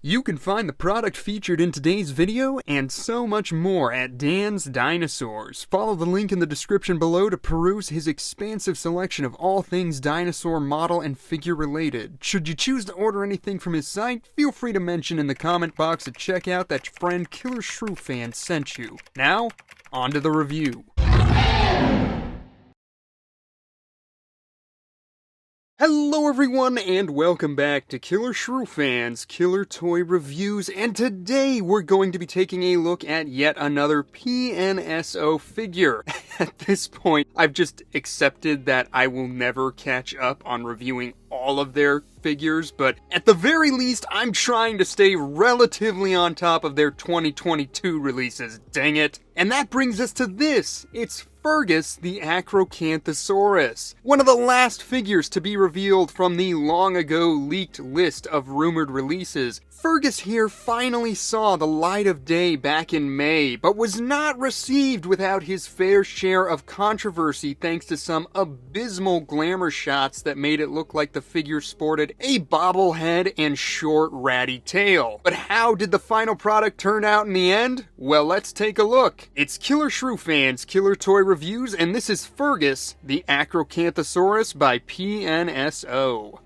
You can find the product featured in today's video and so much more at Dan's Dinosaurs. Follow the link in the description below to peruse his expansive selection of all things dinosaur model and figure related. Should you choose to order anything from his site, feel free to mention in the comment box at checkout that your friend Killer Shrew Fan sent you. Now, on to the review. Hello everyone and welcome back to Killer Shrew Fan's Killer Toy Reviews, and today we're going to be taking a look at yet another PNSO figure. At this point, I've just accepted that I will never catch up on reviewing all of their figures, but at the very least, I'm trying to stay relatively on top of their 2022 releases, dang it. And that brings us to this. It's Fergus the Acrocanthosaurus, one of the last figures to be revealed from the long ago leaked list of rumored releases. Fergus here finally saw the light of day back in May, but was not received without his fair share of controversy thanks to some abysmal glamour shots that made it look like the figure sported a bobblehead and short ratty tail. But how did the final product turn out in the end? Well, let's take a look. It's Killer Shrew Fan's Killer Toy Reviews, and this is Fergus the Acrocanthosaurus by PNSO.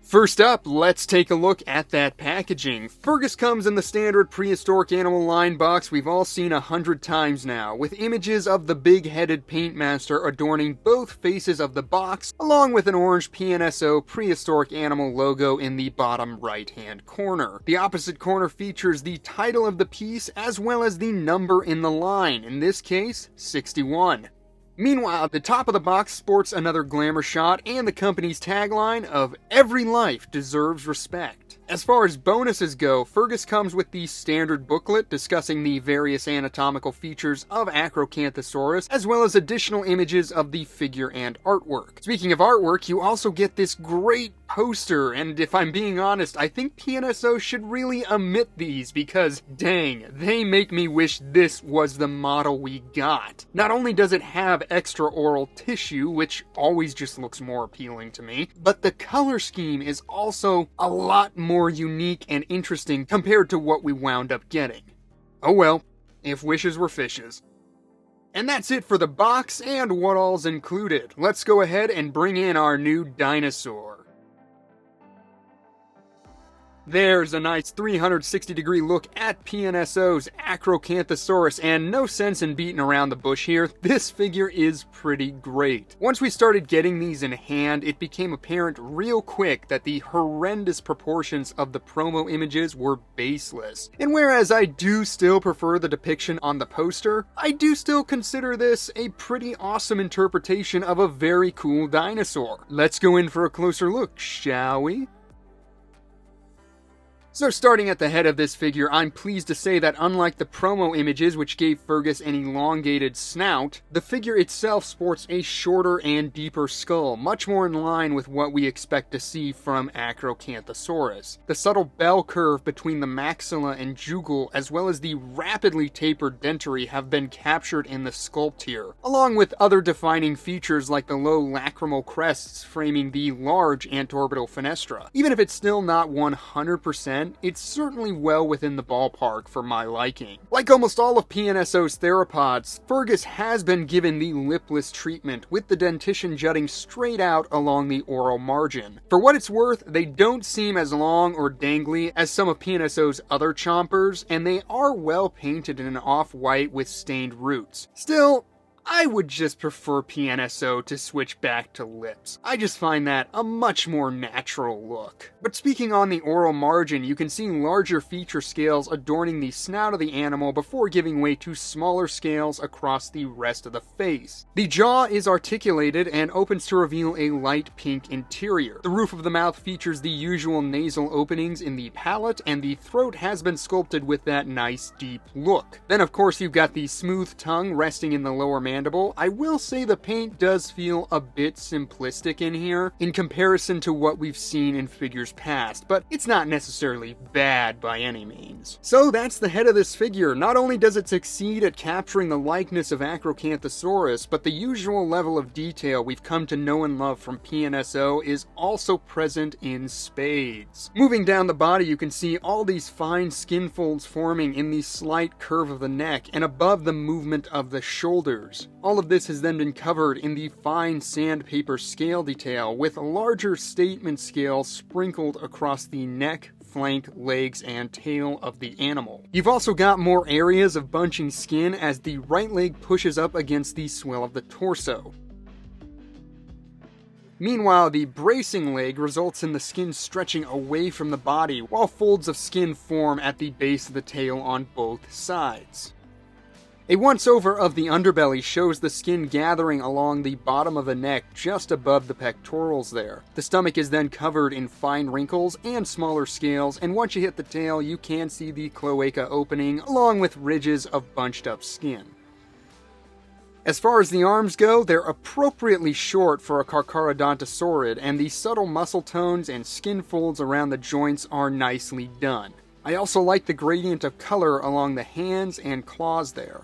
First up, let's take a look at that packaging. Fergus comes in the standard prehistoric animal line box we've all seen 100 times now, with images of the big-headed paint master adorning both faces of the box, along with an orange PNSO prehistoric animal logo in the bottom right-hand corner. The opposite corner features the title of the piece as well as the number in the line, in this case, 61. Meanwhile, the top of the box sports another glamour shot and the company's tagline of "Every life deserves respect." As far as bonuses go, Fergus comes with the standard booklet discussing the various anatomical features of Acrocanthosaurus, as well as additional images of the figure and artwork. Speaking of artwork, you also get this great poster, and if I'm being honest, I think PNSO should really omit these because, dang, they make me wish this was the model we got. Not only does it have extra oral tissue, which always just looks more appealing to me, but the color scheme is also a lot more unique and interesting compared to what we wound up getting. Oh well, if wishes were fishes. And that's it for the box and what all's included. Let's go ahead and bring in our new dinosaur. There's a nice 360-degree look at PNSO's Acrocanthosaurus, and no sense in beating around the bush here, this figure is pretty great. Once we started getting these in hand, it became apparent real quick that the horrendous proportions of the promo images were baseless. And whereas I do still prefer the depiction on the poster, I do still consider this a pretty awesome interpretation of a very cool dinosaur. Let's go in for a closer look, shall we? So starting at the head of this figure, I'm pleased to say that unlike the promo images which gave Fergus an elongated snout, the figure itself sports a shorter and deeper skull, much more in line with what we expect to see from Acrocanthosaurus. The subtle bell curve between the maxilla and jugal, as well as the rapidly tapered dentary, have been captured in the sculpt here, along with other defining features like the low lacrimal crests framing the large antorbital fenestra. Even if it's still not 100%, it's certainly well within the ballpark for my liking. Like almost all of PNSO's theropods, Fergus has been given the lipless treatment, with the dentition jutting straight out along the oral margin. For what it's worth, they don't seem as long or dangly as some of PNSO's other chompers, and they are well painted in an off-white with stained roots. Still, I would just prefer PNSO to switch back to lips. I just find that a much more natural look. But speaking on the oral margin, you can see larger feature scales adorning the snout of the animal before giving way to smaller scales across the rest of the face. The jaw is articulated and opens to reveal a light pink interior. The roof of the mouth features the usual nasal openings in the palate, and the throat has been sculpted with that nice deep look. Then of course you've got the smooth tongue resting in the lower mandible, I will say the paint does feel a bit simplistic in here in comparison to what we've seen in figures past, but it's not necessarily bad by any means. So that's the head of this figure. Not only does it succeed at capturing the likeness of Acrocanthosaurus, but the usual level of detail we've come to know and love from PNSO is also present in spades. Moving down the body, you can see all these fine skin folds forming in the slight curve of the neck and above the movement of the shoulders. All of this has then been covered in the fine sandpaper scale detail with larger statement scales sprinkled across the neck, flank, legs, and tail of the animal. You've also got more areas of bunching skin as the right leg pushes up against the swell of the torso. Meanwhile, the bracing leg results in the skin stretching away from the body, while folds of skin form at the base of the tail on both sides. A once-over of the underbelly shows the skin gathering along the bottom of the neck just above the pectorals there. The stomach is then covered in fine wrinkles and smaller scales, and once you hit the tail, you can see the cloaca opening along with ridges of bunched up skin. As far as the arms go, they're appropriately short for a Carcharodontosaurid, and the subtle muscle tones and skin folds around the joints are nicely done. I also like the gradient of color along the hands and claws there.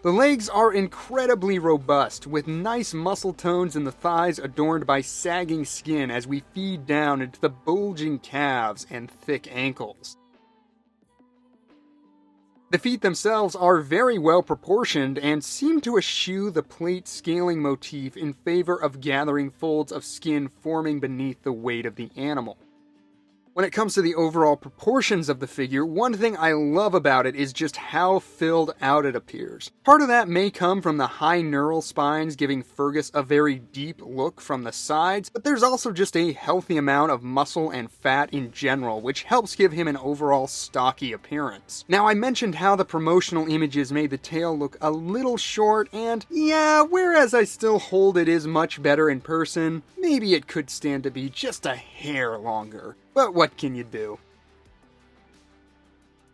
The legs are incredibly robust, with nice muscle tones in the thighs adorned by sagging skin as we feed down into the bulging calves and thick ankles. The feet themselves are very well proportioned and seem to eschew the plate scaling motif in favor of gathering folds of skin forming beneath the weight of the animal. When it comes to the overall proportions of the figure, one thing I love about it is just how filled out it appears. Part of that may come from the high neural spines giving Fergus a very deep look from the sides, but there's also just a healthy amount of muscle and fat in general, which helps give him an overall stocky appearance. Now, I mentioned how the promotional images made the tail look a little short, and yeah, whereas I still hold it is much better in person, maybe it could stand to be just a hair longer. But what can you do?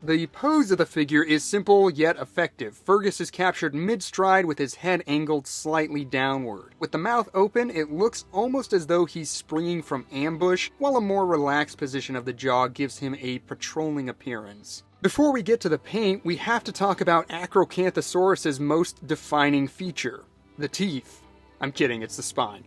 The pose of the figure is simple yet effective. Fergus is captured mid-stride with his head angled slightly downward. With the mouth open, it looks almost as though he's springing from ambush, while a more relaxed position of the jaw gives him a patrolling appearance. Before we get to the paint, we have to talk about Acrocanthosaurus' most defining feature, the teeth. I'm kidding, it's the spine.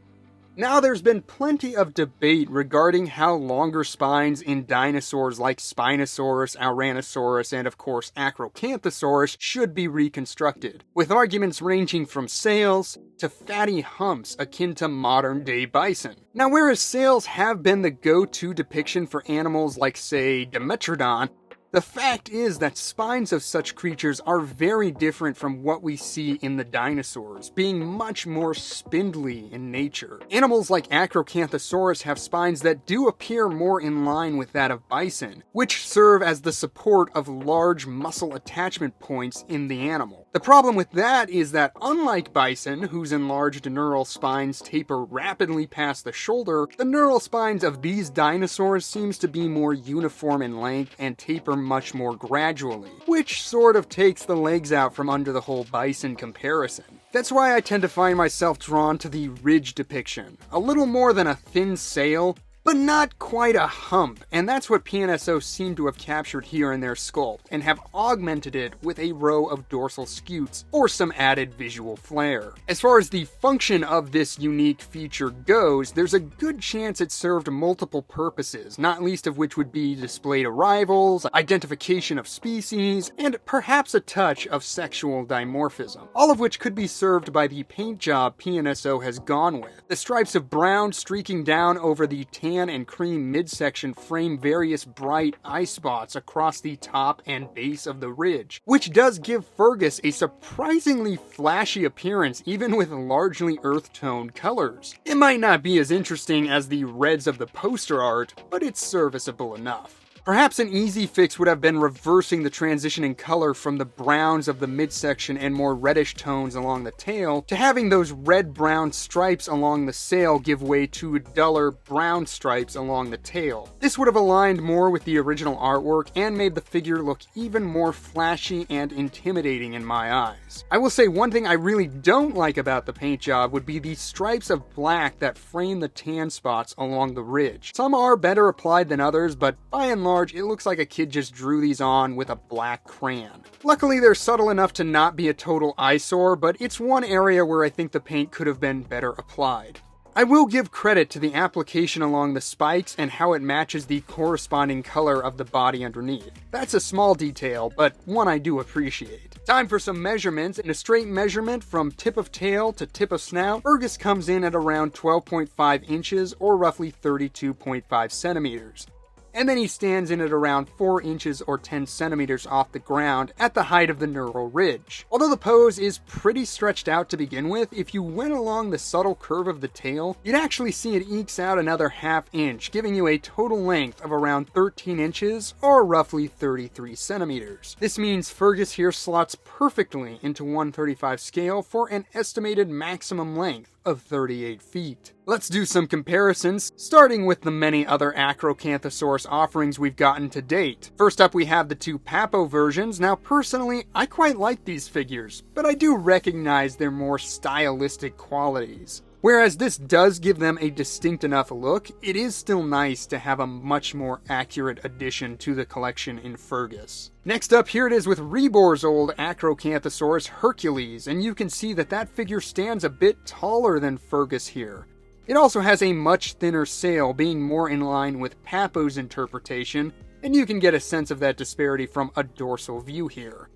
Now, there's been plenty of debate regarding how longer spines in dinosaurs like Spinosaurus, Tyrannosaurus, and of course Acrocanthosaurus should be reconstructed, with arguments ranging from sails to fatty humps akin to modern-day bison. Now, whereas sails have been the go-to depiction for animals like, say, Dimetrodon, the fact is that spines of such creatures are very different from what we see in the dinosaurs, being much more spindly in nature. Animals like Acrocanthosaurus have spines that do appear more in line with that of bison, which serve as the support of large muscle attachment points in the animal. The problem with that is that unlike bison, whose enlarged neural spines taper rapidly past the shoulder, the neural spines of these dinosaurs seems to be more uniform in length and taper much more gradually, which sort of takes the legs out from under the whole bison comparison. That's why I tend to find myself drawn to the ridge depiction. A little more than a thin sail, but not quite a hump, and that's what PNSO seem to have captured here in their sculpt, and have augmented it with a row of dorsal scutes for some added visual flair. As far as the function of this unique feature goes, there's a good chance it served multiple purposes, not least of which would be display to rivals, identification of species, and perhaps a touch of sexual dimorphism, all of which could be served by the paint job PNSO has gone with. The stripes of brown streaking down over the tan and cream midsection frame various bright eye spots across the top and base of the ridge, which does give Fergus a surprisingly flashy appearance even with largely earth-toned colors. It might not be as interesting as the reds of the poster art, but it's serviceable enough. Perhaps an easy fix would have been reversing the transition in color from the browns of the midsection and more reddish tones along the tail to having those red-brown stripes along the sail give way to duller brown stripes along the tail. This would have aligned more with the original artwork and made the figure look even more flashy and intimidating in my eyes. I will say one thing I really don't like about the paint job would be the stripes of black that frame the tan spots along the ridge. Some are better applied than others, but by and large, it looks like a kid just drew these on with a black crayon. Luckily, they're subtle enough to not be a total eyesore, but it's one area where I think the paint could have been better applied. I will give credit to the application along the spikes and how it matches the corresponding color of the body underneath. That's a small detail, but one I do appreciate. Time for some measurements. In a straight measurement from tip of tail to tip of snout, Fergus comes in at around 12.5 inches or roughly 32.5 centimeters. And then he stands in at around 4 inches or 10 centimeters off the ground at the height of the neural ridge. Although the pose is pretty stretched out to begin with, if you went along the subtle curve of the tail, you'd actually see it ekes out another ½ inch, giving you a total length of around 13 inches or roughly 33 centimeters. This means Fergus here slots perfectly into 1/35 scale for an estimated maximum length of 38 feet. Let's do some comparisons, starting with the many other Acrocanthosaurus offerings we've gotten to date. First up, we have the two Papo versions. Now, personally, I quite like these figures, but I do recognize their more stylistic qualities. Whereas this does give them a distinct enough look, it is still nice to have a much more accurate addition to the collection in Fergus. Next up, here it is with Rebor's old Acrocanthosaurus Hercules, and you can see that that figure stands a bit taller than Fergus here. It also has a much thinner sail, being more in line with Papo's interpretation, and you can get a sense of that disparity from a dorsal view here.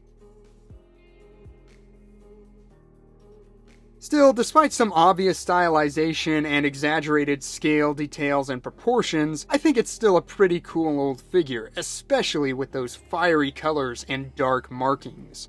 Still, despite some obvious stylization and exaggerated scale, details, and proportions, I think it's still a pretty cool old figure, especially with those fiery colors and dark markings.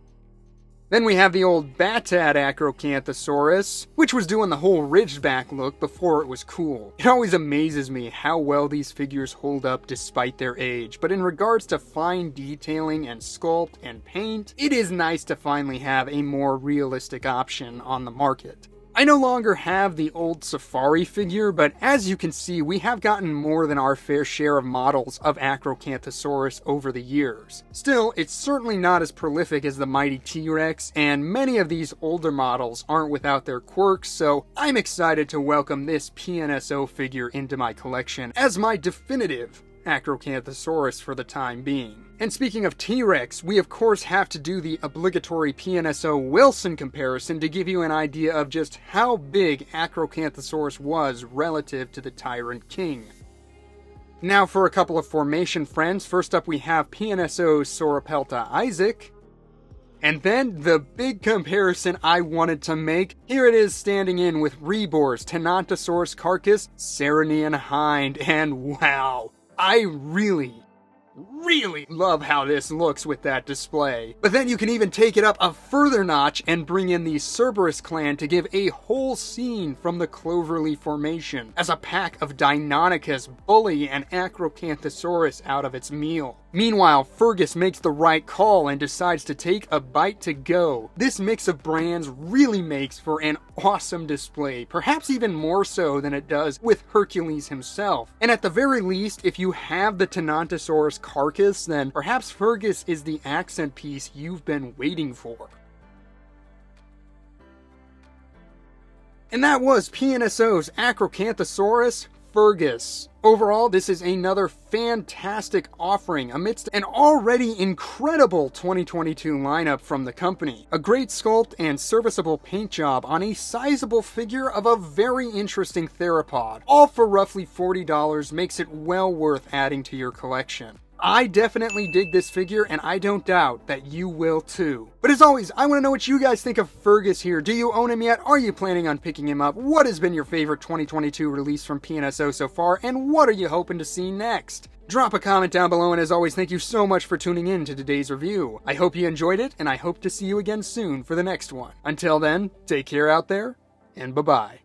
Then we have the old Batad Acrocanthosaurus, which was doing the whole ridgeback look before it was cool. It always amazes me how well these figures hold up despite their age, but in regards to fine detailing and sculpt and paint, it is nice to finally have a more realistic option on the market. I no longer have the old Safari figure, but as you can see, we have gotten more than our fair share of models of Acrocanthosaurus over the years. Still, it's certainly not as prolific as the mighty T-Rex, and many of these older models aren't without their quirks, so I'm excited to welcome this PNSO figure into my collection as my definitive Acrocanthosaurus for the time being. And speaking of T-Rex, we of course have to do the obligatory PNSO Wilson comparison to give you an idea of just how big Acrocanthosaurus was relative to the Tyrant King. Now for a couple of formation friends. First up we have PNSO's Sauropelta Isaac. And then the big comparison I wanted to make. Here it is standing in with Rebor's Tenontosaurus Carcass Ceryneian Hind, and wow, I really love how this looks with that display. But then you can even take it up a further notch and bring in the Cerberus clan to give a whole scene from the Cloverleaf Formation as a pack of Deinonychus bully an Acrocanthosaurus out of its meal. Meanwhile, Fergus makes the right call and decides to take a bite to go. This mix of brands really makes for an awesome display, perhaps even more so than it does with Hercules himself. And at the very least, if you have the Tenontosaurus carcass, then perhaps Fergus is the accent piece you've been waiting for. And that was PNSO's Acrocanthosaurus Fergus. Overall, this is another fantastic offering amidst an already incredible 2022 lineup from the company. A great sculpt and serviceable paint job on a sizable figure of a very interesting theropod, all for roughly $40, makes it well worth adding to your collection. I definitely dig this figure, and I don't doubt that you will too. But as always, I want to know what you guys think of Fergus here. Do you own him yet? Are you planning on picking him up? What has been your favorite 2022 release from PNSO so far, and what are you hoping to see next? Drop a comment down below, and as always, thank you so much for tuning in to today's review. I hope you enjoyed it, and I hope to see you again soon for the next one. Until then, take care out there, and bye-bye.